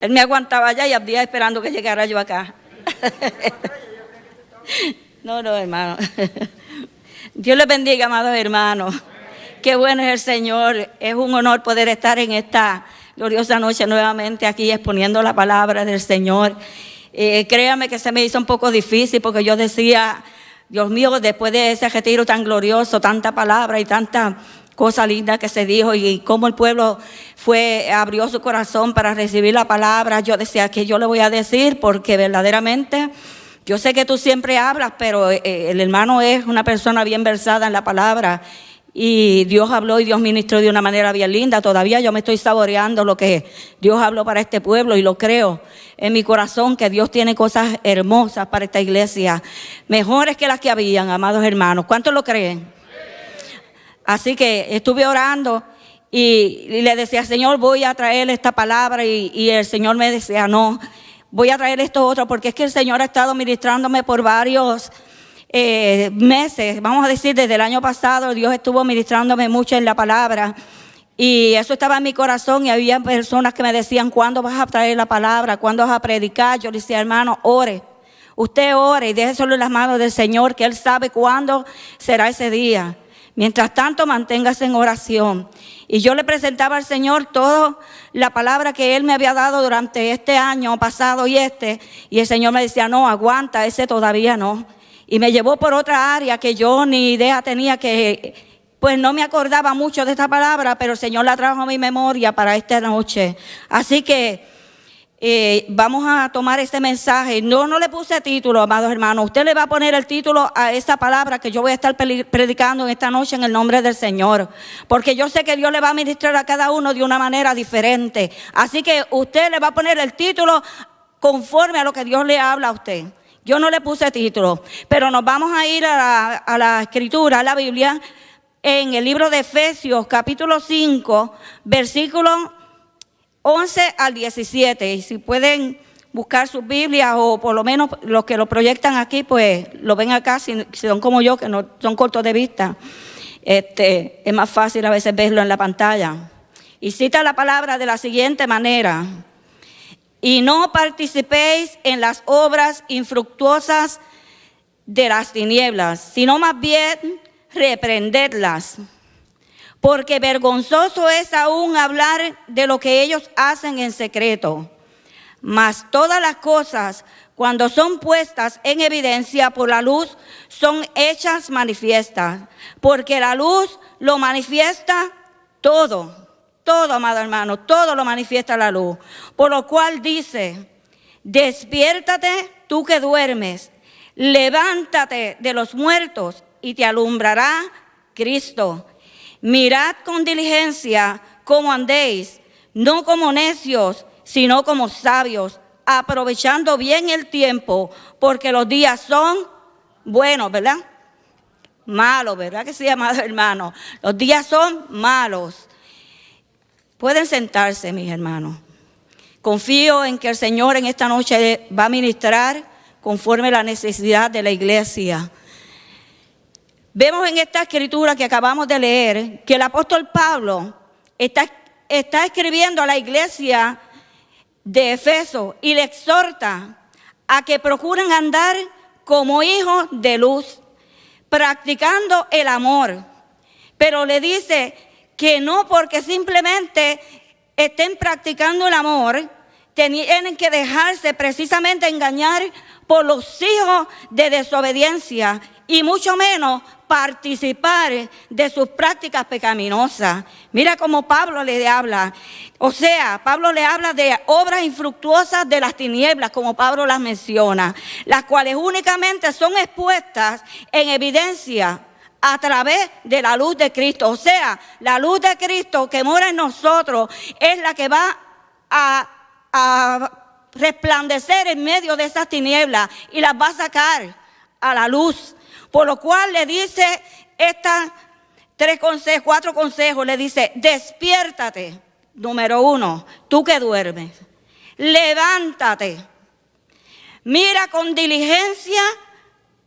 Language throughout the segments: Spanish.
Él me aguantaba allá y Abdías esperando que llegara yo acá. No, hermano. Dios les bendiga, amados hermanos. Qué bueno es el Señor. Es un honor poder estar en esta gloriosa noche nuevamente aquí exponiendo la palabra del Señor. Créame que se me hizo un poco difícil porque yo decía, Dios mío, después de ese retiro tan glorioso, tanta palabra y tanta cosa linda que se dijo y cómo el pueblo abrió su corazón para recibir la palabra, yo decía, ¿qué yo le voy a decir? Porque verdaderamente yo sé que tú siempre hablas, pero el hermano es una persona bien versada en la palabra. Y Dios habló y Dios ministró de una manera bien linda. Todavía yo me estoy saboreando lo que Dios habló para este pueblo y lo creo en mi corazón que Dios tiene cosas hermosas para esta iglesia, mejores que las que habían, amados hermanos. ¿Cuántos lo creen? Así que estuve orando y le decía, Señor, voy a traer esta palabra y el Señor me decía, no, voy a traer esto otro porque es que el Señor ha estado ministrándome por varios meses, vamos a decir desde el año pasado. Dios estuvo ministrándome mucho en la palabra y eso estaba en mi corazón y había personas que me decían, ¿cuándo vas a traer la palabra? ¿Cuándo vas a predicar? Yo le decía, hermano, ore, usted ore y déjeselo en las manos del Señor, que Él sabe cuándo será ese día. Mientras tanto, manténgase en oración. Y yo le presentaba al Señor toda la palabra que Él me había dado durante este año pasado y el Señor me decía, no, aguanta, ese todavía no. Y me llevó por otra área que yo ni idea tenía, que pues no me acordaba mucho de esta palabra, pero el Señor la trajo a mi memoria para esta noche. Así que vamos a tomar este mensaje. No le puse título, amados hermanos. Usted le va a poner el título a esta palabra que yo voy a estar predicando en esta noche en el nombre del Señor. Porque yo sé que Dios le va a ministrar a cada uno de una manera diferente. Así que usted le va a poner el título conforme a lo que Dios le habla a usted. Yo no le puse título, pero nos vamos a ir a la escritura, a la Biblia, en el libro de Efesios, capítulo 5, versículos 11 al 17. Y si pueden buscar sus Biblias, o por lo menos los que lo proyectan aquí, pues lo ven acá, si son como yo, que no son cortos de vista. Es más fácil a veces verlo en la pantalla. Y cita la palabra de la siguiente manera: y no participéis en las obras infructuosas de las tinieblas, sino más bien reprendedlas. Porque vergonzoso es aún hablar de lo que ellos hacen en secreto. Mas todas las cosas, cuando son puestas en evidencia por la luz, son hechas manifiestas. Porque la luz lo manifiesta todo. Todo, amado hermano, todo lo manifiesta la luz. Por lo cual dice, despiértate tú que duermes, levántate de los muertos y te alumbrará Cristo. Mirad con diligencia cómo andéis, no como necios, sino como sabios, aprovechando bien el tiempo, porque los días son buenos, ¿verdad? Malos, ¿verdad que sí, amado hermano? Los días son malos. Pueden sentarse, mis hermanos. Confío en que el Señor en esta noche va a ministrar conforme a la necesidad de la iglesia. Vemos en esta escritura que acabamos de leer que el apóstol Pablo está escribiendo a la iglesia de Efeso y le exhorta a que procuren andar como hijos de luz, practicando el amor. Pero le dice que no porque simplemente estén practicando el amor, tienen que dejarse precisamente engañar por los hijos de desobediencia y mucho menos participar de sus prácticas pecaminosas. Mira cómo Pablo le habla. O sea, Pablo le habla de obras infructuosas de las tinieblas, como Pablo las menciona, las cuales únicamente son expuestas en evidencia a través de la luz de Cristo. O sea, la luz de Cristo que mora en nosotros es la que va a resplandecer en medio de esas tinieblas y las va a sacar a la luz. Por lo cual le dice estas 4 consejos. Le dice, despiértate, número 1, tú que duermes. Levántate. Mira con diligencia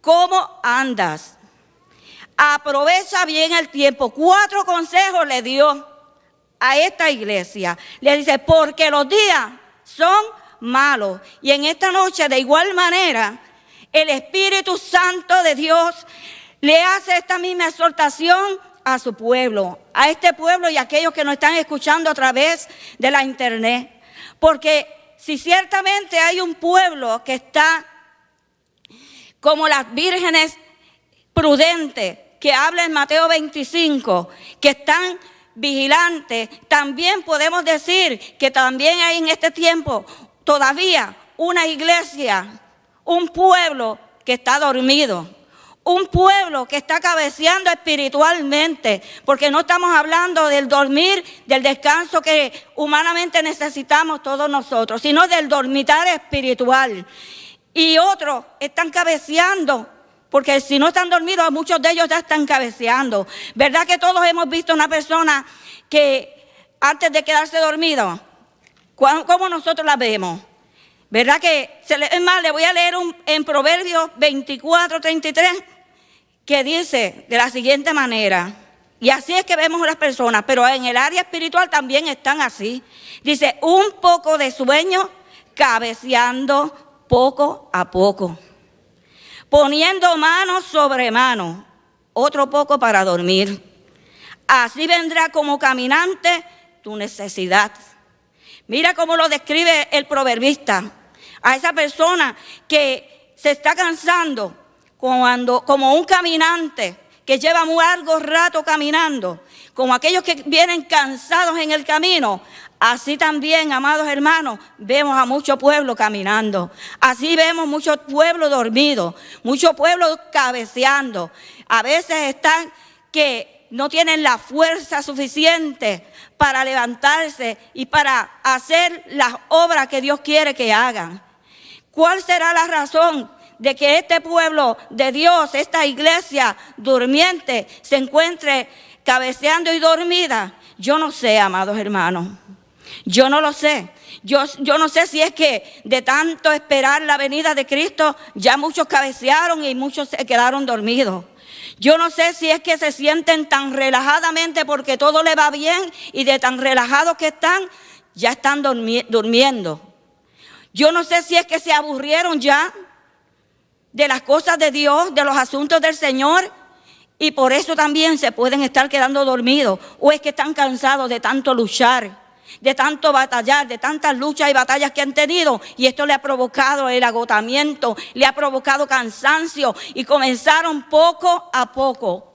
cómo andas. Aprovecha bien el tiempo. 4 consejos le dio a esta iglesia. Le dice, porque los días son malos. Y en esta noche, de igual manera, el Espíritu Santo de Dios le hace esta misma exhortación a su pueblo, a este pueblo y a aquellos que nos están escuchando a través de la internet. Porque si ciertamente hay un pueblo que está como las vírgenes prudentes, que habla en Mateo 25, que están vigilantes, también podemos decir que también hay en este tiempo todavía una iglesia, un pueblo que está dormido, un pueblo que está cabeceando espiritualmente, porque no estamos hablando del dormir, del descanso que humanamente necesitamos todos nosotros, sino del dormitar espiritual. Y otros están cabeceando, porque si no están dormidos, muchos de ellos ya están cabeceando. ¿Verdad que todos hemos visto una persona que antes de quedarse dormido, cómo nosotros la vemos? ¿Verdad que? Es más, le voy a leer en Proverbios 24:33, que dice de la siguiente manera, y así es que vemos a las personas, pero en el área espiritual también están así. Dice, un poco de sueño, cabeceando poco a poco, poniendo mano sobre mano, otro poco para dormir. Así vendrá como caminante tu necesidad. Mira cómo lo describe el proverbista, a esa persona que se está cansando como un caminante que lleva muy largo rato caminando, como aquellos que vienen cansados en el camino. Así también, amados hermanos, vemos a mucho pueblo caminando. Así vemos mucho pueblo dormido, mucho pueblo cabeceando. A veces están que no tienen la fuerza suficiente para levantarse y para hacer las obras que Dios quiere que hagan. ¿Cuál será la razón de que este pueblo de Dios, esta iglesia durmiente, se encuentre cabeceando y dormida? Yo no sé, amados hermanos. Yo no lo sé. Yo no sé si es que de tanto esperar la venida de Cristo, ya muchos cabecearon y muchos se quedaron dormidos. Yo no sé si es que se sienten tan relajadamente porque todo le va bien y de tan relajados que están, ya están durmiendo. Yo no sé si es que se aburrieron ya de las cosas de Dios, de los asuntos del Señor, y por eso también se pueden estar quedando dormidos. O es que están cansados de tanto luchar, de tanto batallar, de tantas luchas y batallas que han tenido, y esto le ha provocado el agotamiento, le ha provocado cansancio, y comenzaron poco a poco,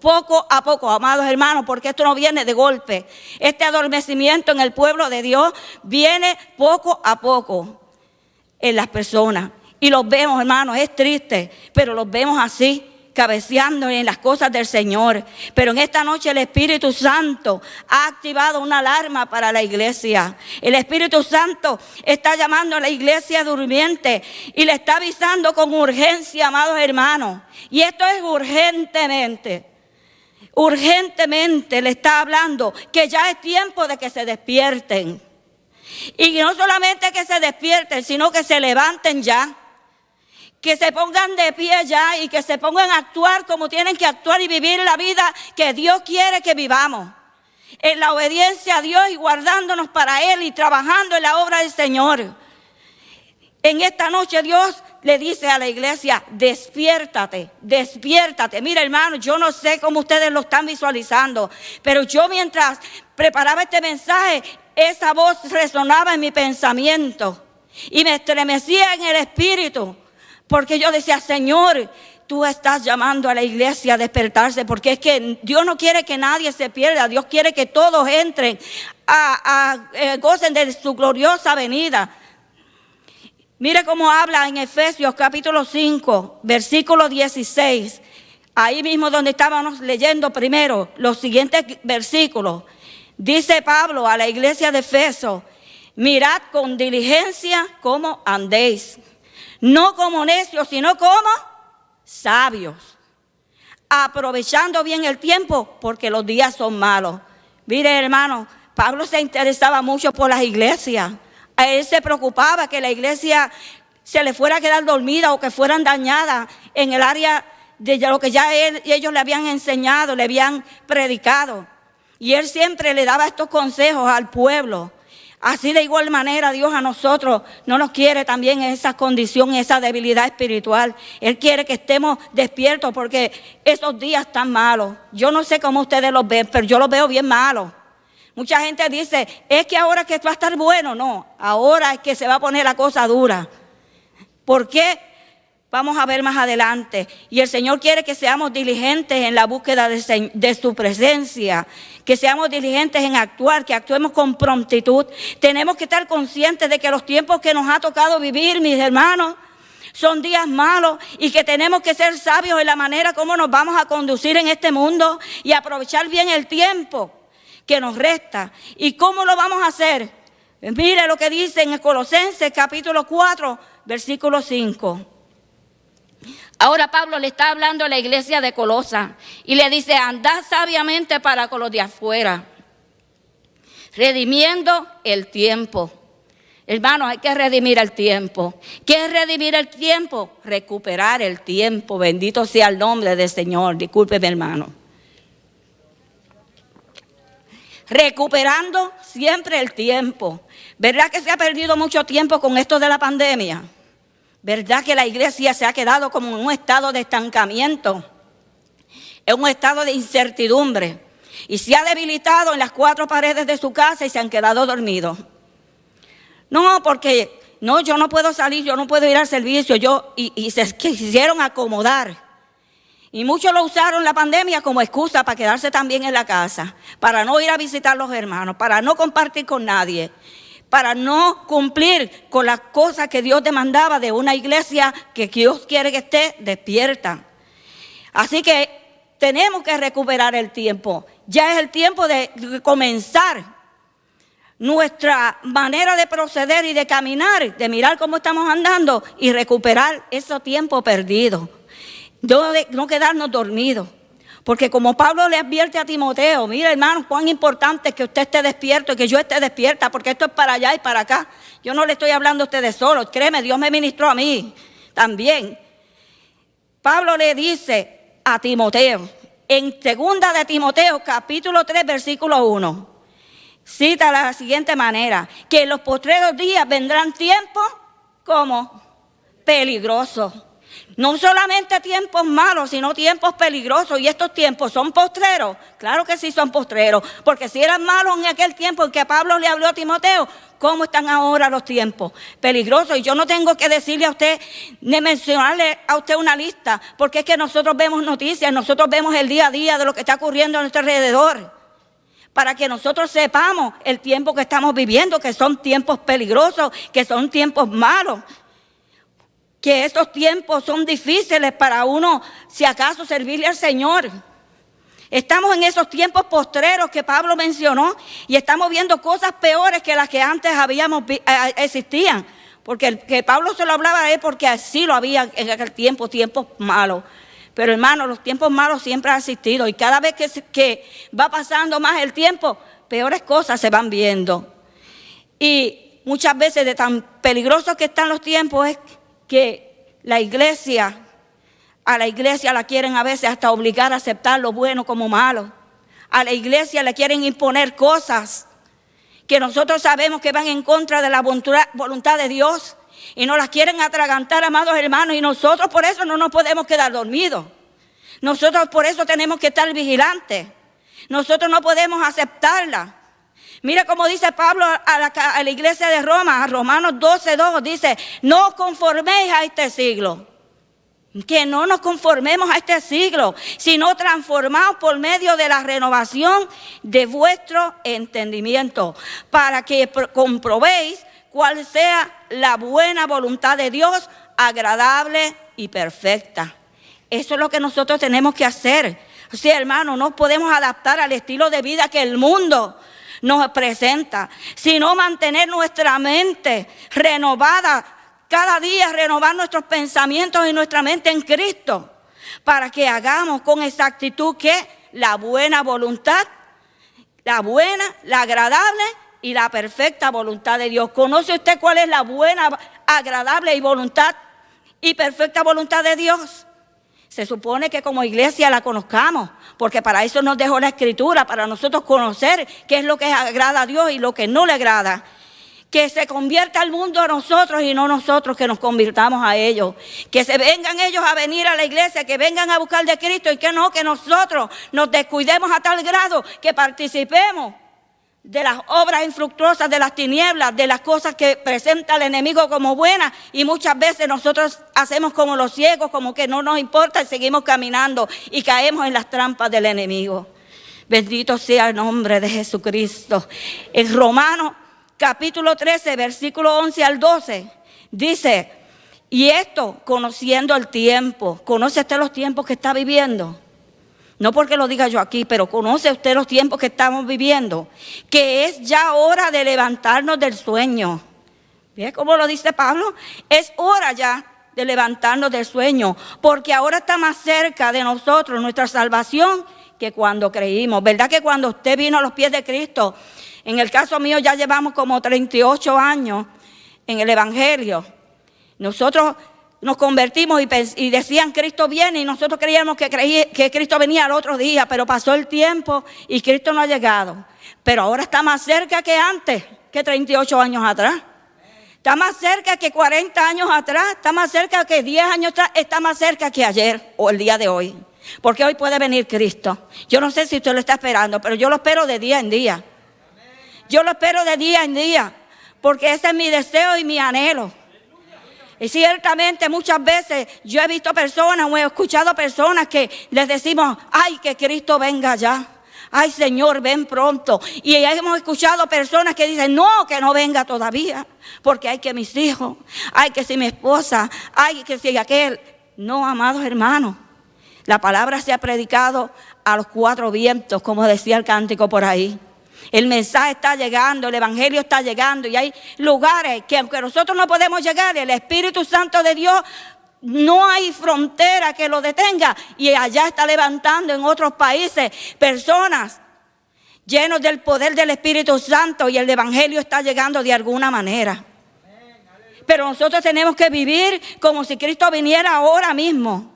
amados hermanos, porque esto no viene de golpe. Este adormecimiento en el pueblo de Dios viene poco a poco en las personas, y los vemos, hermanos, es triste, pero los vemos así, cabeceando en las cosas del Señor. Pero en esta noche el Espíritu Santo ha activado una alarma para la iglesia. El Espíritu Santo está llamando a la iglesia durmiente y le está avisando con urgencia, amados hermanos. Y esto es urgentemente le está hablando que ya es tiempo de que se despierten. Y no solamente que se despierten, sino que se levanten ya. Que se pongan de pie ya y que se pongan a actuar como tienen que actuar y vivir la vida que Dios quiere que vivamos. En la obediencia a Dios y guardándonos para Él y trabajando en la obra del Señor. En esta noche Dios le dice a la iglesia, despiértate, despiértate. Mira, hermano, yo no sé cómo ustedes lo están visualizando, pero yo mientras preparaba este mensaje, esa voz resonaba en mi pensamiento y me estremecía en el espíritu. Porque yo decía, Señor, tú estás llamando a la iglesia a despertarse, porque es que Dios no quiere que nadie se pierda. Dios quiere que todos entren gocen de su gloriosa venida. Mire cómo habla en Efesios capítulo 5, versículo 16. Ahí mismo donde estábamos leyendo primero los siguientes versículos. Dice Pablo a la iglesia de Efeso, mirad con diligencia cómo andéis. No como necios, sino como sabios, aprovechando bien el tiempo, porque los días son malos. Mire, hermano, Pablo se interesaba mucho por las iglesias. A él se preocupaba que la iglesia se le fuera a quedar dormida o que fueran dañadas en el área de lo que ya ellos le habían enseñado, le habían predicado. Y él siempre le daba estos consejos al pueblo. Así de igual manera Dios a nosotros no nos quiere también en esa condición, esa debilidad espiritual. Él quiere que estemos despiertos porque esos días están malos. Yo no sé cómo ustedes los ven, pero yo los veo bien malos. Mucha gente dice, es que ahora que va a estar bueno. No, ahora es que se va a poner la cosa dura. ¿Por qué? Vamos a ver más adelante. Y el Señor quiere que seamos diligentes en la búsqueda de su presencia, que seamos diligentes en actuar, que actuemos con prontitud. Tenemos que estar conscientes de que los tiempos que nos ha tocado vivir, mis hermanos, son días malos y que tenemos que ser sabios en la manera como nos vamos a conducir en este mundo y aprovechar bien el tiempo que nos resta. ¿Y cómo lo vamos a hacer? Mire lo que dice en Colosenses capítulo 4, versículo 5. Ahora Pablo le está hablando a la iglesia de Colosa y le dice, andad sabiamente para con los de afuera, redimiendo el tiempo. Hermanos, hay que redimir el tiempo. ¿Qué es redimir el tiempo? Recuperar el tiempo. Bendito sea el nombre del Señor. Discúlpeme, hermano. Recuperando siempre el tiempo. ¿Verdad que se ha perdido mucho tiempo con esto de la pandemia? ¿Verdad que la iglesia se ha quedado como en un estado de estancamiento? En un estado de incertidumbre. Y se ha debilitado en las cuatro paredes de su casa y se han quedado dormidos. No, porque no, yo no puedo salir, yo no puedo ir al servicio. Y se quisieron acomodar. Y muchos lo usaron la pandemia como excusa para quedarse también en la casa, para no ir a visitar a los hermanos, para no compartir con nadie, para no cumplir con las cosas que Dios demandaba de una iglesia que Dios quiere que esté despierta. Así que tenemos que recuperar el tiempo. Ya es el tiempo de comenzar nuestra manera de proceder y de caminar, de mirar cómo estamos andando y recuperar ese tiempo perdido. No quedarnos dormidos. Porque como Pablo le advierte a Timoteo, mira hermano, cuán importante es que usted esté despierto y que yo esté despierta, porque esto es para allá y para acá. Yo no le estoy hablando a ustedes solos, créeme, Dios me ministró a mí también. Pablo le dice a Timoteo, en 2 de Timoteo, capítulo 3, versículo 1, cita de la siguiente manera, que en los postreros días vendrán tiempos como peligrosos. No solamente tiempos malos, sino tiempos peligrosos. ¿Y estos tiempos son postreros? Claro que sí son postreros. Porque si eran malos en aquel tiempo en que Pablo le habló a Timoteo, ¿cómo están ahora los tiempos? Peligrosos. Y yo no tengo que decirle a usted, ni mencionarle a usted una lista, porque es que nosotros vemos noticias, nosotros vemos el día a día de lo que está ocurriendo a nuestro alrededor. Para que nosotros sepamos el tiempo que estamos viviendo, que son tiempos peligrosos, que son tiempos malos. Que estos tiempos son difíciles para uno, si acaso, servirle al Señor. Estamos en esos tiempos postreros que Pablo mencionó y estamos viendo cosas peores que las que antes existían. Porque que Pablo se lo hablaba a él porque así lo había en aquel tiempo, tiempos malos. Pero hermano, los tiempos malos siempre han existido y cada vez que va pasando más el tiempo, peores cosas se van viendo. Y muchas veces de tan peligrosos que están los tiempos es que a la iglesia la quieren a veces hasta obligar a aceptar lo bueno como malo. A la iglesia le quieren imponer cosas que nosotros sabemos que van en contra de la voluntad de Dios y nos las quieren atragantar, amados hermanos, y nosotros por eso no nos podemos quedar dormidos. Nosotros por eso tenemos que estar vigilantes. Nosotros no podemos aceptarla. Mira cómo dice Pablo a la iglesia de Roma, a Romanos 12:2, dice, no os conforméis a este siglo. Que no nos conformemos a este siglo, sino transformaos por medio de la renovación de vuestro entendimiento, para que comprobéis cuál sea la buena voluntad de Dios, agradable y perfecta. Eso es lo que nosotros tenemos que hacer. O sea, hermano, no podemos adaptar al estilo de vida que el mundo nos presenta, sino mantener nuestra mente renovada, cada día renovar nuestros pensamientos y nuestra mente en Cristo, para que hagamos con exactitud que la buena voluntad, la buena, la agradable y la perfecta voluntad de Dios. ¿Conoce usted cuál es la buena, agradable y perfecta voluntad de Dios? Se supone que como iglesia la conozcamos, porque para eso nos dejó la Escritura, para nosotros conocer qué es lo que agrada a Dios y lo que no le agrada. Que se convierta el mundo a nosotros y no nosotros que nos convirtamos a ellos. Que se vengan ellos a venir a la iglesia, que vengan a buscar de Cristo y que no, que nosotros nos descuidemos a tal grado que participemos de las obras infructuosas de las tinieblas, de las cosas que presenta el enemigo como buenas, y muchas veces nosotros hacemos como los ciegos, como que no nos importa y seguimos caminando y caemos en las trampas del enemigo. Bendito sea el nombre de Jesucristo. En Romanos capítulo 13, versículo 11 al 12, dice, y esto conociendo el tiempo. ¿Conoce usted los tiempos que está viviendo? No porque lo diga yo aquí, pero ¿conoce usted los tiempos que estamos viviendo? Que es ya hora de levantarnos del sueño. ¿Ve cómo lo dice Pablo? Es hora ya de levantarnos del sueño, porque ahora está más cerca de nosotros nuestra salvación que cuando creímos. ¿Verdad que cuando usted vino a los pies de Cristo? En el caso mío ya llevamos como 38 años en el Evangelio. Nosotros nos convertimos y decían Cristo viene, y nosotros creíamos que Cristo venía al otro día, pero pasó el tiempo y Cristo no ha llegado. Pero ahora está más cerca que antes, que 38 años atrás. Está más cerca que 40 años atrás, está más cerca que 10 años atrás, está más cerca que ayer o el día de hoy. Porque hoy puede venir Cristo. Yo no sé si usted lo está esperando, pero yo lo espero de día en día. Yo lo espero de día en día, porque ese es mi deseo y mi anhelo. Y ciertamente muchas veces yo he visto personas o he escuchado personas que les decimos, ay, que Cristo venga ya. Ay, Señor, ven pronto. Y hemos escuchado personas que dicen, no, que no venga todavía, porque hay que mis hijos, hay que si mi esposa, hay que si aquel. No, amados hermanos, la palabra se ha predicado a los cuatro vientos, como decía el cántico por ahí. El mensaje está llegando, el evangelio está llegando, y hay lugares que aunque nosotros no podemos llegar, el Espíritu Santo de Dios, no hay frontera que lo detenga, y allá está levantando en otros países personas llenos del poder del Espíritu Santo, y el evangelio está llegando de alguna manera. Pero nosotros tenemos que vivir como si Cristo viniera ahora mismo.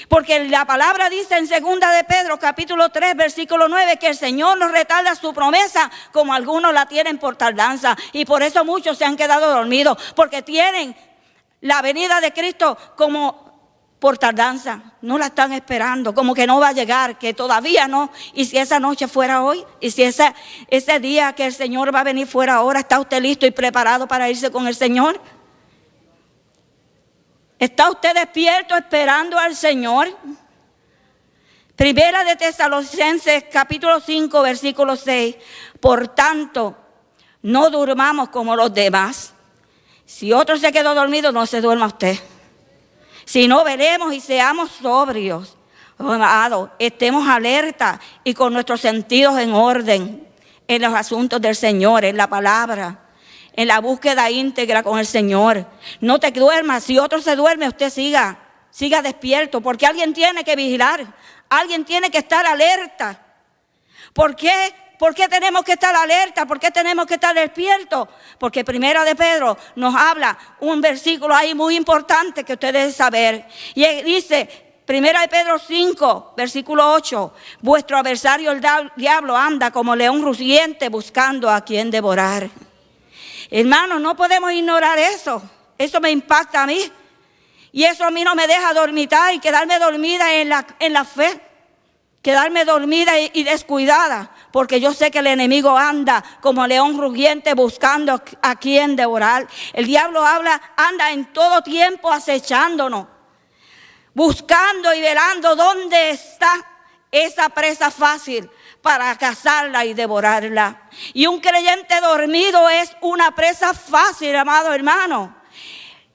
Porque la palabra dice en 2 de Pedro capítulo 3 versículo 9 que el Señor nos retarda su promesa como algunos la tienen por tardanza, y por eso muchos se han quedado dormidos, porque tienen la venida de Cristo como por tardanza, no la están esperando, como que no va a llegar, que todavía no. Y si esa noche fuera hoy, y si ese día que el Señor va a venir fuera ahora, ¿está usted listo y preparado para irse con el Señor? ¿Está usted despierto esperando al Señor? Primera de Tesalonicenses capítulo 5 versículo 6. Por tanto, no durmamos como los demás. Si otro se quedó dormido, no se duerma usted. Si no, veremos y seamos sobrios. Amado, estemos alerta y con nuestros sentidos en orden en los asuntos del Señor, en la palabra, en la búsqueda íntegra con el Señor. No te duermas. Si otro se duerme, usted siga despierto, porque alguien tiene que vigilar, alguien tiene que estar alerta. ¿Por qué? ¿Por qué tenemos que estar alerta? ¿Por qué tenemos que estar despiertos? Porque Primera de Pedro nos habla un versículo ahí muy importante que ustedes deben saber. Y dice, Primera de Pedro 5, versículo 8, vuestro adversario el diablo anda como león rugiente buscando a quien devorar. Hermanos, no podemos ignorar eso. Eso me impacta a mí. Y eso a mí no me deja dormitar y quedarme dormida en la fe. Quedarme dormida y descuidada. Porque yo sé que el enemigo anda como león rugiente buscando a quien devorar. El diablo anda en todo tiempo acechándonos. Buscando y velando dónde está esa presa fácil para cazarla y devorarla. Y un creyente dormido es una presa fácil, amado hermano.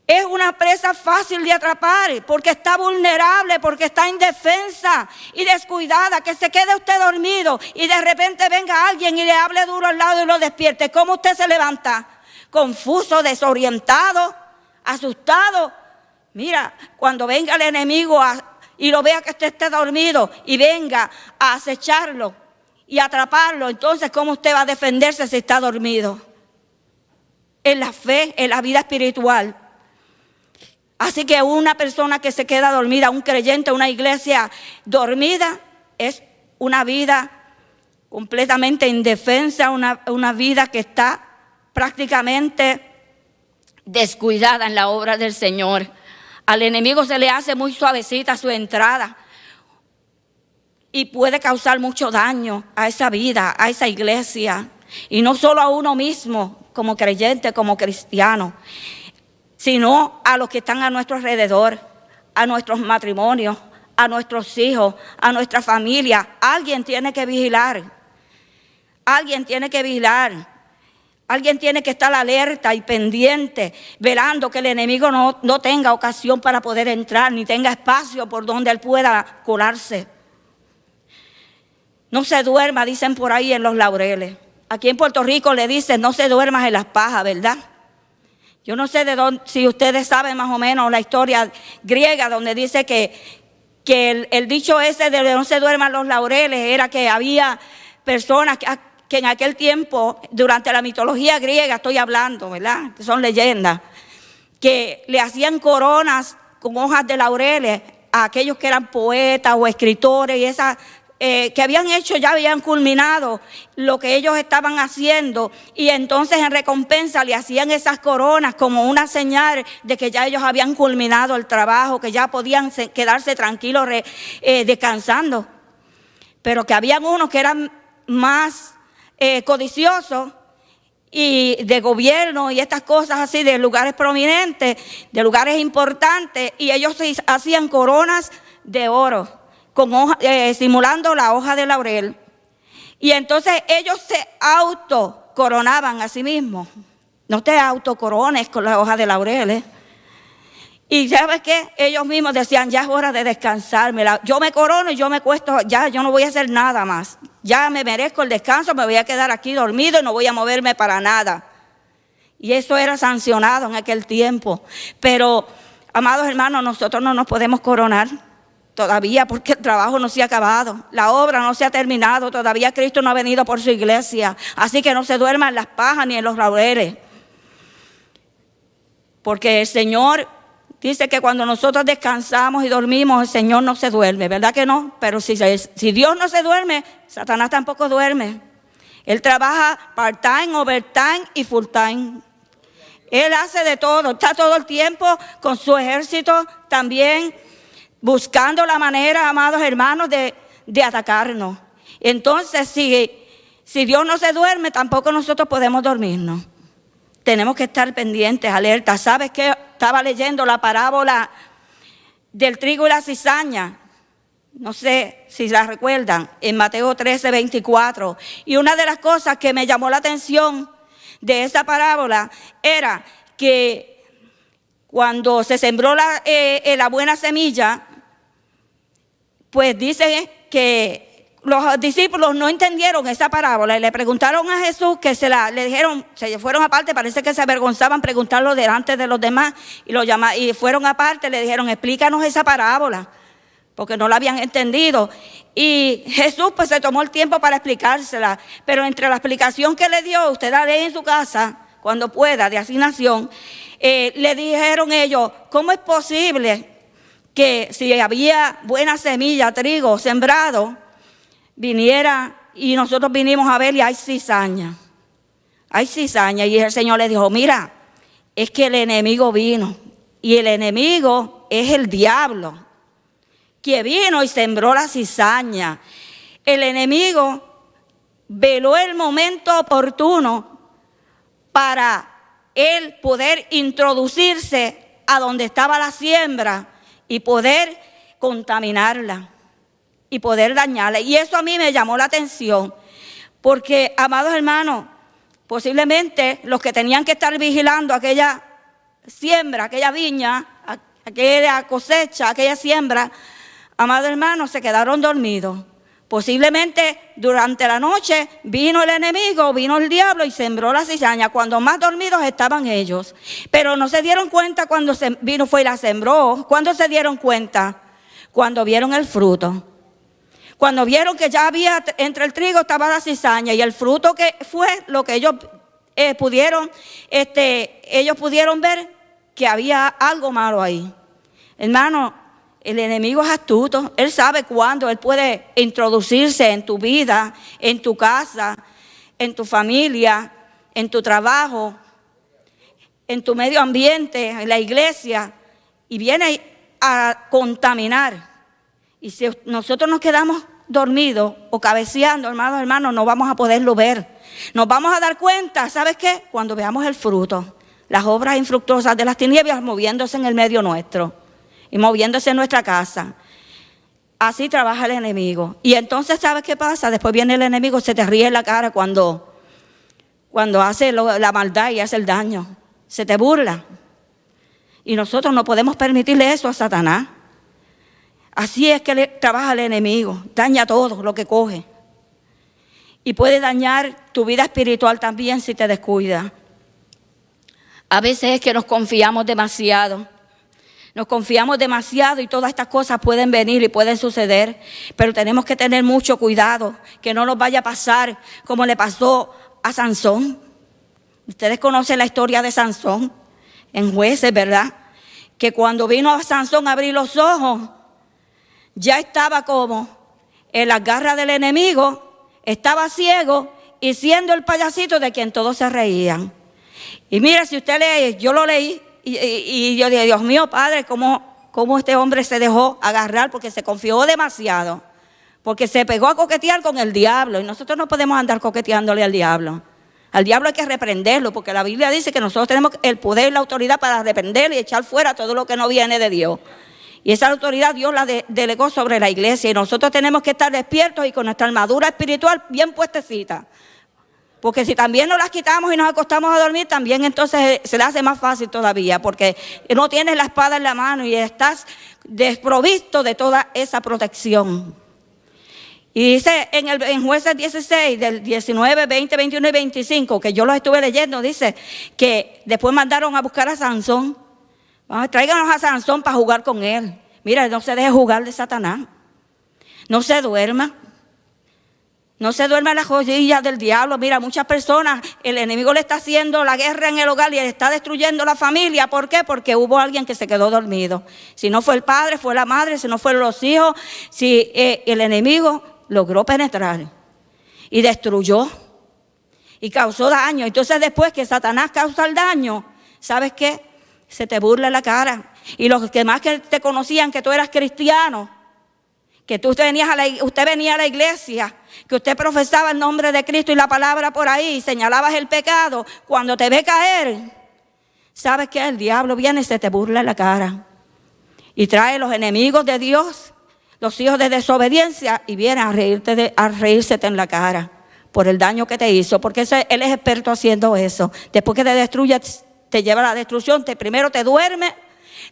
Es una presa fácil de atrapar porque está vulnerable, porque está indefensa y descuidada. Que se quede usted dormido y de repente venga alguien y le hable duro al lado y lo despierte. ¿Cómo usted se levanta? Confuso, desorientado, asustado. Mira, cuando venga el enemigo y lo vea que usted esté dormido y venga a acecharlo y atraparlo, entonces ¿cómo usted va a defenderse si está dormido? En la fe, en la vida espiritual. Así que una persona que se queda dormida, un creyente, una iglesia dormida, es una vida completamente indefensa, una vida que está prácticamente descuidada en la obra del Señor. Al enemigo se le hace muy suavecita su entrada y puede causar mucho daño a esa vida, a esa iglesia. Y no solo a uno mismo como creyente, como cristiano, sino a los que están a nuestro alrededor, a nuestros matrimonios, a nuestros hijos, a nuestra familia. Alguien tiene que vigilar. Alguien tiene que vigilar. Alguien tiene que estar alerta y pendiente, velando que el enemigo no tenga ocasión para poder entrar, ni tenga espacio por donde él pueda colarse. No se duerma, dicen por ahí, en los laureles. Aquí en Puerto Rico le dicen, no se duermas en las pajas, ¿verdad? Yo no sé de dónde, si ustedes saben más o menos la historia griega, donde dice que el dicho ese de no se duerman los laureles era que había personas que en aquel tiempo, durante la mitología griega estoy hablando, ¿verdad? Que son leyendas, que le hacían coronas con hojas de laureles a aquellos que eran poetas o escritores y esas que habían hecho, ya habían culminado lo que ellos estaban haciendo, y entonces en recompensa le hacían esas coronas como una señal de que ya ellos habían culminado el trabajo, que ya podían quedarse tranquilos descansando. Pero que habían unos que eran más codiciosos y de gobierno y estas cosas así, de lugares prominentes, de lugares importantes, y ellos se hacían coronas de oro con simulando la hoja de laurel, y entonces ellos se autocoronaban a sí mismos. No te autocorones con la hoja de laurel, Y ¿sabes qué? Ellos mismos decían, ya es hora de descansarme. Yo me corono y yo me cuesto, ya yo no voy a hacer nada más. Ya me merezco el descanso, me voy a quedar aquí dormido y no voy a moverme para nada. Y eso era sancionado en aquel tiempo. Pero, amados hermanos, nosotros no nos podemos coronar todavía, porque el trabajo no se ha acabado, la obra no se ha terminado, todavía Cristo no ha venido por su iglesia. Así que no se duerman en las pajas ni en los laureles, porque el Señor dice que cuando nosotros descansamos y dormimos, el Señor no se duerme, ¿verdad que no? Pero si Dios no se duerme, Satanás tampoco duerme. Él trabaja part-time, overtime y full-time. Él hace de todo, está todo el tiempo con su ejército también, buscando la manera, amados hermanos, de atacarnos. Entonces, si Dios no se duerme, tampoco nosotros podemos dormirnos. Tenemos que estar pendientes, alertas. ¿Sabes qué? Estaba leyendo la parábola del trigo y la cizaña. No sé si la recuerdan, en Mateo 13, 24. Y una de las cosas que me llamó la atención de esa parábola era que cuando se sembró la buena semilla, pues dice que los discípulos no entendieron esa parábola y le preguntaron a Jesús, le dijeron, se fueron aparte, parece que se avergonzaban preguntarlo delante de los demás, y fueron aparte, le dijeron, explícanos esa parábola, porque no la habían entendido. Y Jesús pues se tomó el tiempo para explicársela, pero entre la explicación que le dio, usted la lee en su casa, cuando pueda, de asignación, le dijeron ellos, ¿cómo es posible que si había buena semilla, trigo sembrado, viniera y nosotros vinimos a ver y hay cizaña? Hay cizaña. Y el Señor le dijo, mira, es que el enemigo vino, y el enemigo es el diablo, que vino y sembró la cizaña. El enemigo veló el momento oportuno para él poder introducirse a donde estaba la siembra y poder contaminarla y poder dañarla. Y eso a mí me llamó la atención, porque, amados hermanos, posiblemente los que tenían que estar vigilando aquella siembra, aquella viña, aquella cosecha, aquella siembra, amados hermanos, se quedaron dormidos. Posiblemente durante la noche vino el enemigo, vino el diablo y sembró la cizaña. Cuando más dormidos estaban ellos. Pero no se dieron cuenta cuando vino, fue y la sembró. ¿Cuándo se dieron cuenta? Cuando vieron el fruto. Cuando vieron que ya había, entre el trigo estaba la cizaña, y el fruto que fue lo que ellos pudieron ver que había algo malo ahí. Hermano, el enemigo es astuto. Él sabe cuándo él puede introducirse en tu vida, en tu casa, en tu familia, en tu trabajo, en tu medio ambiente, en la iglesia, y viene a contaminar. Y si nosotros nos quedamos dormidos o cabeceando, hermanos, no vamos a poderlo ver. Nos vamos a dar cuenta, ¿sabes qué? Cuando veamos el fruto, las obras infructuosas de las tinieblas moviéndose en el medio nuestro y moviéndose en nuestra casa. Así trabaja el enemigo. Y entonces, ¿sabes qué pasa? Después viene el enemigo, se te ríe en la cara cuando hace la maldad y hace el daño. Se te burla. Y nosotros no podemos permitirle eso a Satanás. Así es que trabaja el enemigo. Daña todo lo que coge. Y puede dañar tu vida espiritual también si te descuidas. A veces es que nos confiamos demasiado. Nos confiamos demasiado y todas estas cosas pueden venir y pueden suceder. Pero tenemos que tener mucho cuidado que no nos vaya a pasar como le pasó a Sansón. Ustedes conocen la historia de Sansón en Jueces, ¿verdad? Que cuando vino a Sansón a abrir los ojos, ya estaba como en las garras del enemigo, estaba ciego y siendo el payasito de quien todos se reían. Y mira, si usted lee, yo lo leí y yo dije, Dios mío, Padre, ¿cómo este hombre se dejó agarrar? Porque se confió demasiado, porque se pegó a coquetear con el diablo. Y nosotros no podemos andar coqueteándole al diablo. Al diablo hay que reprenderlo, porque la Biblia dice que nosotros tenemos el poder y la autoridad para reprenderlo y echar fuera todo lo que no viene de Dios. Y esa autoridad Dios la delegó sobre la iglesia. Y nosotros tenemos que estar despiertos y con nuestra armadura espiritual bien puestecita. Porque si también nos las quitamos y nos acostamos a dormir, también entonces se le hace más fácil todavía. Porque no tienes la espada en la mano y estás desprovisto de toda esa protección. Y dice en Jueces 16, del 19, 20, 21 y 25, que yo los estuve leyendo, dice que después mandaron a buscar a Sansón. Tráiganos a Sansón para jugar con él. Mira, no se deje jugar de Satanás. No se duerma. No se duerma en las joyillas del diablo. Mira, muchas personas, el enemigo le está haciendo la guerra en el hogar y le está destruyendo la familia. ¿Por qué? Porque hubo alguien que se quedó dormido. Si no fue el padre, fue la madre. Si no fueron los hijos, si el enemigo logró penetrar y destruyó y causó daño. Entonces después que Satanás causa el daño, ¿sabes qué? Se te burla en la cara. Y los que más que te conocían que tú eras cristiano, que usted venía a la iglesia, que usted profesaba el nombre de Cristo y la palabra por ahí, y señalabas el pecado, cuando te ve caer, ¿sabes qué? El diablo viene y se te burla en la cara. Y trae los enemigos de Dios, los hijos de desobediencia, y viene a reírsete en la cara por el daño que te hizo, porque él es experto haciendo eso. Después que te destruye, te lleva a la destrucción, primero te duerme,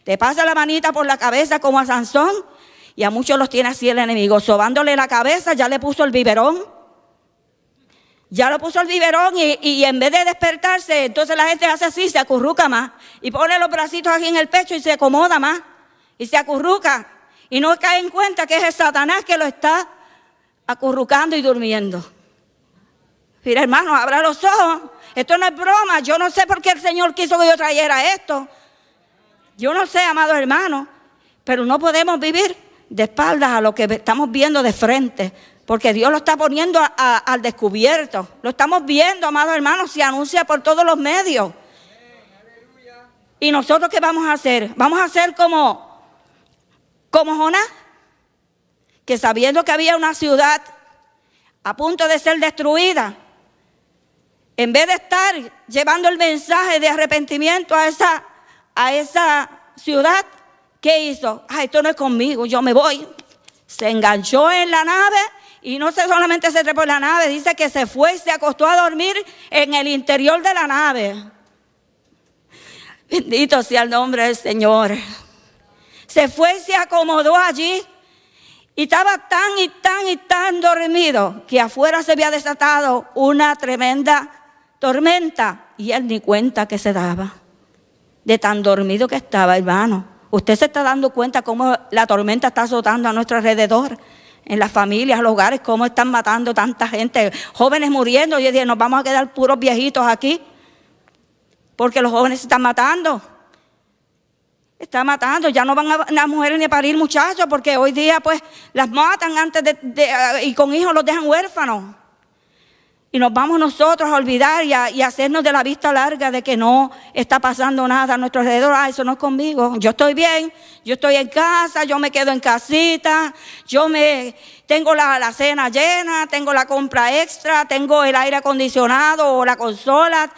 te pasa la manita por la cabeza como a Sansón, y a muchos los tiene así el enemigo, sobándole la cabeza, ya le puso el biberón. Ya lo puso el biberón y en vez de despertarse, entonces la gente hace así, se acurruca más. Y pone los bracitos aquí en el pecho y se acomoda más. Y se acurruca. Y no cae en cuenta que es el Satanás que lo está acurrucando y durmiendo. Mira, hermano, abra los ojos. Esto no es broma. Yo no sé por qué el Señor quiso que yo trajera esto. Yo no sé, amados hermanos. Pero no podemos vivir de espaldas a lo que estamos viendo de frente, porque Dios lo está poniendo al descubierto. Lo estamos viendo, amados hermanos, se anuncia por todos los medios. ¿Y nosotros qué vamos a hacer? Vamos a hacer como Jonás, que sabiendo que había una ciudad a punto de ser destruida, en vez de estar llevando el mensaje de arrepentimiento a esa ciudad, ¿qué hizo? Esto no es conmigo, yo me voy. Se enganchó en la nave y no solamente se trepó en la nave, dice que se fue y se acostó a dormir en el interior de la nave. Bendito sea el nombre del Señor. Se fue y se acomodó allí y estaba tan dormido que afuera se había desatado una tremenda tormenta y él ni cuenta que se daba de tan dormido que estaba, hermano. Usted se está dando cuenta cómo la tormenta está azotando a nuestro alrededor, en las familias, los hogares, cómo están matando tanta gente, jóvenes muriendo. Yo dije, nos vamos a quedar puros viejitos aquí, porque los jóvenes se están matando. Están matando, ya no van a las mujeres ni a parir muchachos, porque hoy día pues las matan antes y con hijos los dejan huérfanos. Y nos vamos nosotros a olvidar y a hacernos de la vista larga de que no está pasando nada a nuestro alrededor. Ah, eso no es conmigo. Yo estoy bien, yo estoy en casa, yo me quedo en casita, tengo la cena llena, tengo la compra extra, tengo el aire acondicionado o la consola,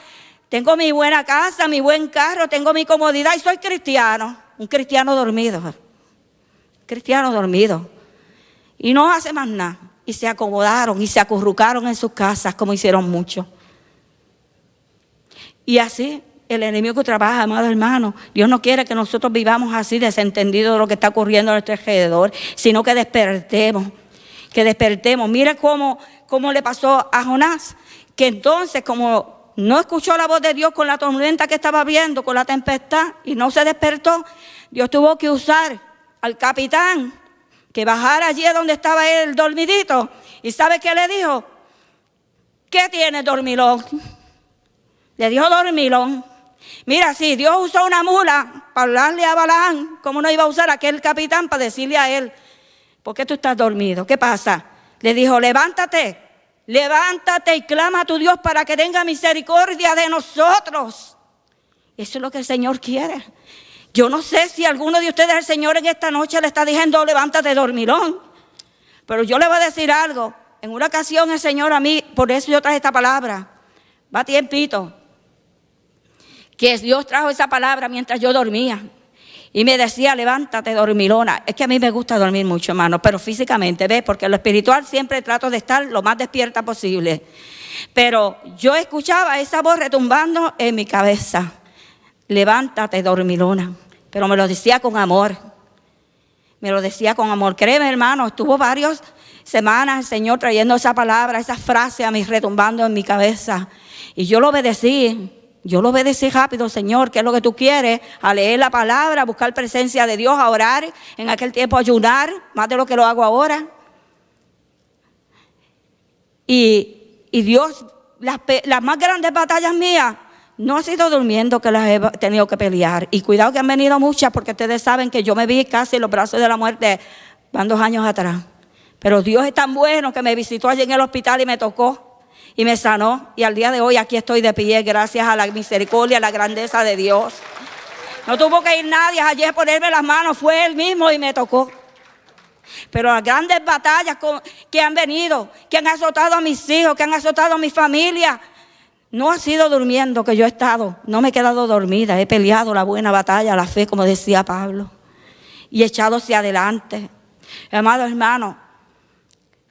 tengo mi buena casa, mi buen carro, tengo mi comodidad y soy cristiano. Un cristiano dormido. Cristiano dormido. Y no hace más nada. Y se acomodaron y se acurrucaron en sus casas como hicieron muchos. Y así el enemigo trabaja, amado hermano. Dios no quiere que nosotros vivamos así desentendidos de lo que está ocurriendo a nuestro alrededor, sino que despertemos. Que despertemos. Mira cómo le pasó a Jonás, que entonces como no escuchó la voz de Dios con la tormenta que estaba viendo, con la tempestad, y no se despertó, Dios tuvo que usar al capitán que bajara allí donde estaba él dormidito. ¿Y sabe qué le dijo? ¿Qué tiene, dormilón? Le dijo dormilón. Mira, si Dios usó una mula para hablarle a Balaam, ¿cómo no iba a usar a aquel capitán para decirle a él, ¿por qué tú estás dormido? ¿Qué pasa? Le dijo, levántate y clama a tu Dios para que tenga misericordia de nosotros. Eso es lo que el Señor quiere. Yo no sé si alguno de ustedes, el Señor en esta noche le está diciendo, levántate, dormilón. Pero yo le voy a decir algo. En una ocasión el Señor a mí, por eso yo traje esta palabra. Va tiempito. Que Dios trajo esa palabra mientras yo dormía. Y me decía, levántate, dormilona. Es que a mí me gusta dormir mucho, hermano, pero físicamente, ¿ves? Porque en lo espiritual siempre trato de estar lo más despierta posible. Pero yo escuchaba esa voz retumbando en mi cabeza. Levántate, dormilona. Pero me lo decía con amor. Me lo decía con amor. Créeme, hermano, estuvo varias semanas el Señor trayendo esa palabra, esa frase a mí retumbando en mi cabeza. Y yo lo obedecí. Yo lo obedecí rápido, Señor, ¿qué es lo que tú quieres? A leer la palabra, a buscar presencia de Dios, a orar. En aquel tiempo a ayunar, más de lo que lo hago ahora. Y Dios, las más grandes batallas mías, no ha sido durmiendo que las he tenido que pelear. Y cuidado que han venido muchas, porque ustedes saben que yo me vi casi en los brazos de la muerte, van 2 años atrás. Pero Dios es tan bueno que me visitó allí en el hospital y me tocó y me sanó. Y al día de hoy aquí estoy de pie gracias a la misericordia, a la grandeza de Dios. No tuvo que ir nadie allí a ponerme las manos, fue Él mismo y me tocó. Pero las grandes batallas que han venido, que han azotado a mis hijos, que han azotado a mi familia, no ha sido durmiendo que yo he estado, no me he quedado dormida, he peleado la buena batalla, la fe, como decía Pablo, y he echado hacia adelante. Amado hermano,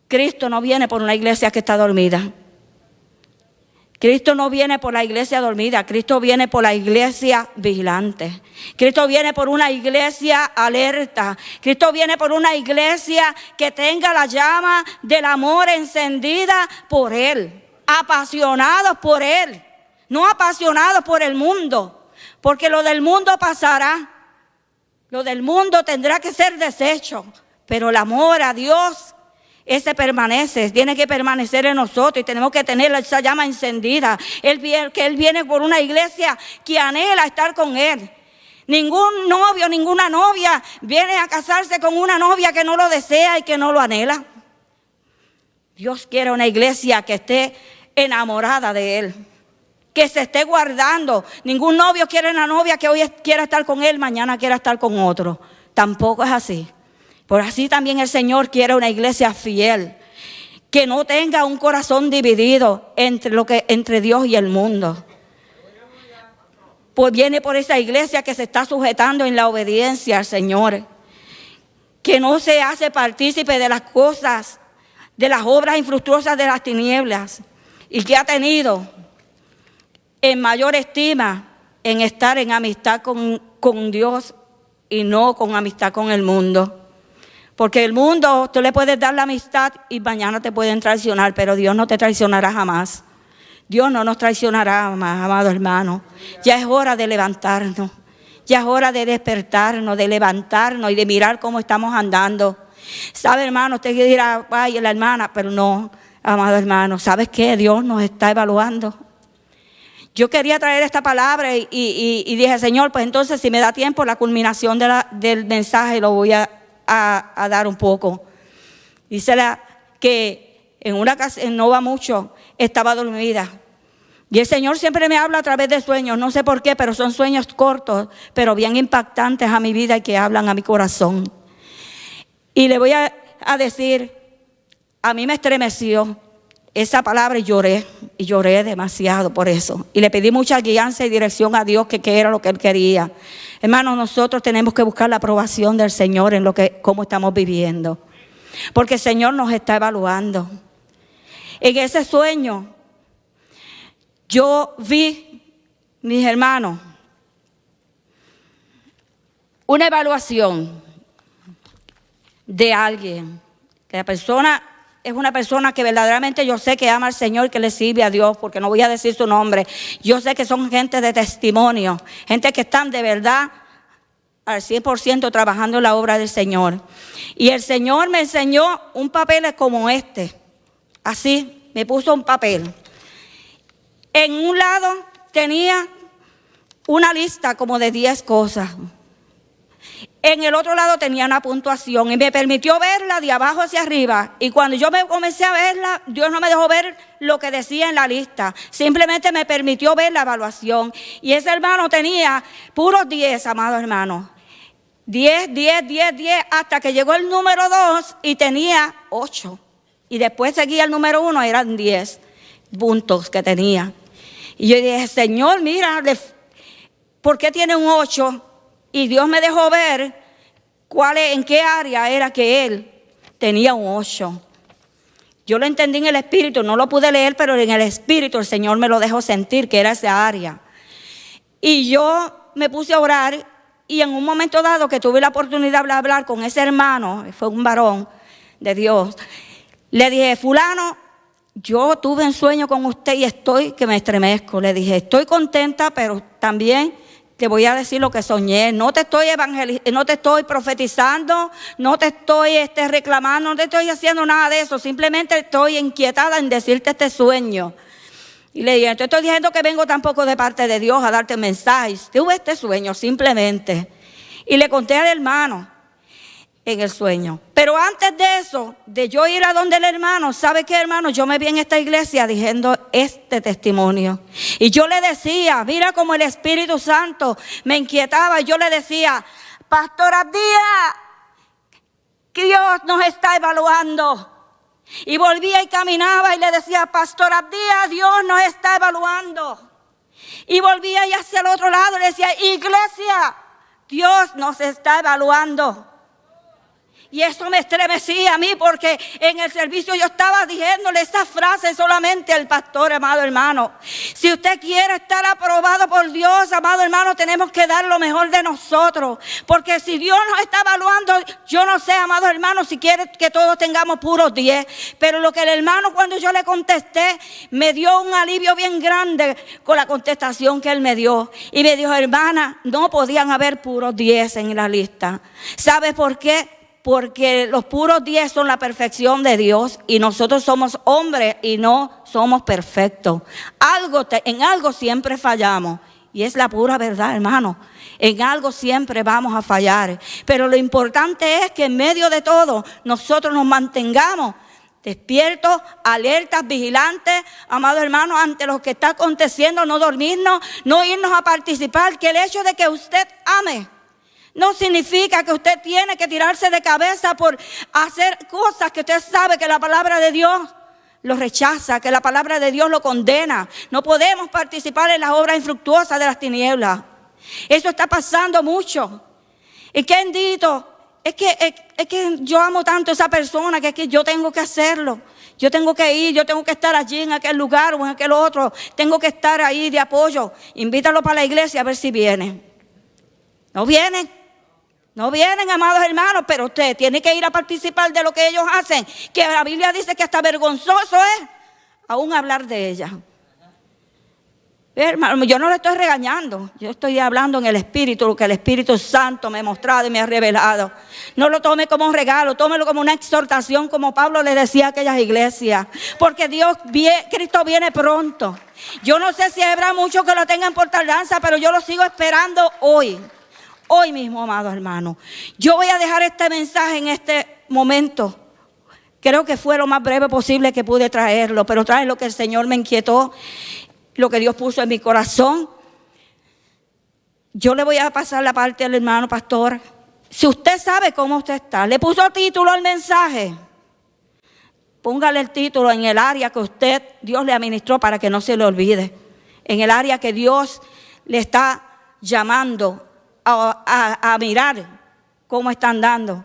Cristo no viene por una iglesia que está dormida. Cristo no viene por la iglesia dormida, Cristo viene por la iglesia vigilante. Cristo viene por una iglesia alerta. Cristo viene por una iglesia que tenga la llama del amor encendida por Él. Apasionados por Él, no apasionados por el mundo, porque lo del mundo pasará, lo del mundo tendrá que ser deshecho, pero el amor a Dios, ese permanece, tiene que permanecer en nosotros y tenemos que tener esa llama encendida. Él viene por una iglesia que anhela estar con Él. Ningún novio, ninguna novia viene a casarse con una novia que no lo desea y que no lo anhela. Dios quiere una iglesia que esté enamorada de Él, que se esté guardando. Ningún novio quiere una novia que hoy quiera estar con él, mañana quiera estar con otro. Tampoco es así. Por así también el Señor quiere una iglesia fiel, que no tenga un corazón dividido entre Dios y el mundo. Pues viene por esa iglesia que se está sujetando en la obediencia al Señor, que no se hace partícipe de las cosas, de las obras infructuosas de las tinieblas, y que ha tenido en mayor estima en estar en amistad con Dios y no con amistad con el mundo. Porque el mundo, tú le puedes dar la amistad y mañana te pueden traicionar, pero Dios no te traicionará jamás. Dios no nos traicionará jamás, amado hermano. Ya es hora de levantarnos, ya es hora de despertarnos, de levantarnos y de mirar cómo estamos andando. ¿Sabe, hermano? Usted dirá, ay, la hermana, pero no, amado hermano, ¿sabes qué? Dios nos está evaluando. Yo quería traer esta palabra y dije, Señor, pues entonces si me da tiempo, la culminación del mensaje lo voy a dar un poco. Dice que en una casa, no va mucho, estaba dormida. Y el Señor siempre me habla a través de sueños, no sé por qué, pero son sueños cortos, pero bien impactantes a mi vida y que hablan a mi corazón. Y le voy a decir, a mí me estremeció esa palabra y lloré demasiado por eso. Y le pedí mucha guianza y dirección a Dios que qué era lo que Él quería. Hermanos, nosotros tenemos que buscar la aprobación del Señor en cómo estamos viviendo. Porque el Señor nos está evaluando. En ese sueño, yo vi, mis hermanos, una evaluación de alguien. Que la persona es una persona que verdaderamente yo sé que ama al Señor, que le sirve a Dios, porque no voy a decir su nombre. Yo sé que son gente de testimonio, gente que están de verdad al 100% trabajando en la obra del Señor. Y el Señor me enseñó un papel como este, así, me puso un papel. En un lado tenía una lista como de 10 cosas. En el otro lado tenía una puntuación y me permitió verla de abajo hacia arriba. Y cuando yo me comencé a verla, Dios no me dejó ver lo que decía en la lista. Simplemente me permitió ver la evaluación. Y ese hermano tenía puros 10, amados hermanos. 10, hasta que llegó el número 2 y tenía 8. Y después seguía el número 1, eran 10 puntos que tenía. Y yo dije, Señor, mira, ¿por qué tiene un 8? Y Dios me dejó ver en qué área era que él tenía un 8. Yo lo entendí en el espíritu, no lo pude leer, pero en el espíritu el Señor me lo dejó sentir que era esa área. Y yo me puse a orar y en un momento dado que tuve la oportunidad de hablar con ese hermano, fue un varón de Dios, le dije, fulano, yo tuve un sueño con usted y que me estremezco. Le dije, estoy contenta, pero también te voy a decir lo que soñé. No te estoy profetizando, no te estoy reclamando, no te estoy haciendo nada de eso. Simplemente estoy inquietada en decirte este sueño. Y le dije, te estoy diciendo que vengo tampoco de parte de Dios a darte mensajes. Tuve este sueño simplemente. Y le conté al hermano en el sueño. Pero antes de eso, de yo ir a donde el hermano, ¿sabe qué, hermano? Yo me vi en esta iglesia diciendo este testimonio. Y yo le decía, mira cómo el Espíritu Santo me inquietaba. Y yo le decía, Pastora Díaz, que Dios nos está evaluando. Y volvía y caminaba y le decía, Pastora Díaz, Dios nos está evaluando. Y volvía y hacia el otro lado y le decía, iglesia, Dios nos está evaluando. Y eso me estremecía a mí porque en el servicio yo estaba diciéndole esa frase solamente al pastor, amado hermano. Si usted quiere estar aprobado por Dios, amado hermano, tenemos que dar lo mejor de nosotros. Porque si Dios nos está evaluando, yo no sé, amado hermano, si quiere que todos tengamos puros 10. Pero lo que el hermano, cuando yo le contesté, me dio un alivio bien grande con la contestación que él me dio. Y me dijo, hermana, no podían haber puros 10 en la lista. ¿Sabes por qué? Porque los puros 10 son la perfección de Dios y nosotros somos hombres y no somos perfectos. En algo siempre fallamos y es la pura verdad, hermano. En algo siempre vamos a fallar. Pero lo importante es que en medio de todo nosotros nos mantengamos despiertos, alertas, vigilantes, amados hermanos, ante lo que está aconteciendo, no dormirnos, no irnos a participar. Que el hecho de que usted ame no significa que usted tiene que tirarse de cabeza por hacer cosas que usted sabe que la palabra de Dios lo rechaza, que la palabra de Dios lo condena. No podemos participar en las obras infructuosas de las tinieblas. Eso está pasando mucho. Y qué bendito, es que yo amo tanto a esa persona que es que yo tengo que hacerlo. Yo tengo que ir, yo tengo que estar allí en aquel lugar o en aquel otro. Tengo que estar ahí de apoyo. Invítalo para la iglesia a ver si viene. No vienen. No vienen, amados hermanos, pero usted tiene que ir a participar de lo que ellos hacen, que la Biblia dice que hasta vergonzoso es aún hablar de ella. Hermano, yo no le estoy regañando, yo estoy hablando en el Espíritu, lo que el Espíritu Santo me ha mostrado y me ha revelado. No lo tome como un regalo, tómelo como una exhortación, como Pablo le decía a aquellas iglesias, porque Cristo viene pronto. Yo no sé si habrá muchos que lo tengan por tardanza, pero yo lo sigo esperando hoy. Hoy mismo, amados hermanos. Yo voy a dejar este mensaje en este momento Creo que fue lo más breve posible que pude traerlo, pero trae lo que el Señor me inquietó, lo que Dios puso en mi corazón. Yo le voy a pasar la parte al hermano pastor. Si usted sabe cómo usted está, le puso título al mensaje, póngale el título en el área que Dios le administró para que no se le olvide. En el área que Dios le está llamando a mirar cómo están dando.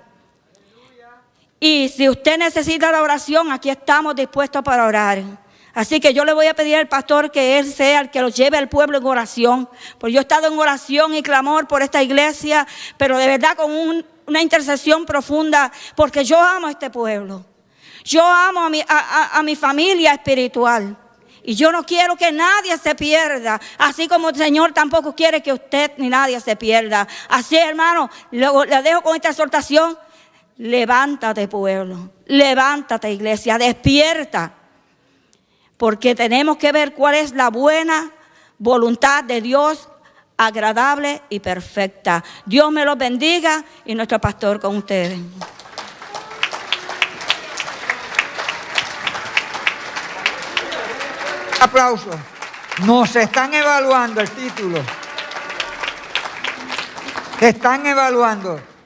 Y si usted necesita la oración, aquí estamos dispuestos para orar. Así que yo le voy a pedir al pastor que él sea el que lo lleve al pueblo en oración. Porque yo he estado en oración y clamor por esta iglesia, pero de verdad con una intercesión profunda, porque yo amo a este pueblo. Yo amo a mi familia espiritual. Y yo no quiero que nadie se pierda, así como el Señor tampoco quiere que usted ni nadie se pierda. Así, hermano, le dejo con esta exhortación. Levántate, pueblo, levántate, iglesia, despierta, porque tenemos que ver cuál es la buena voluntad de Dios, agradable y perfecta. Dios me los bendiga y nuestro pastor con ustedes. Aplausos. Nos están evaluando el título. Están evaluando.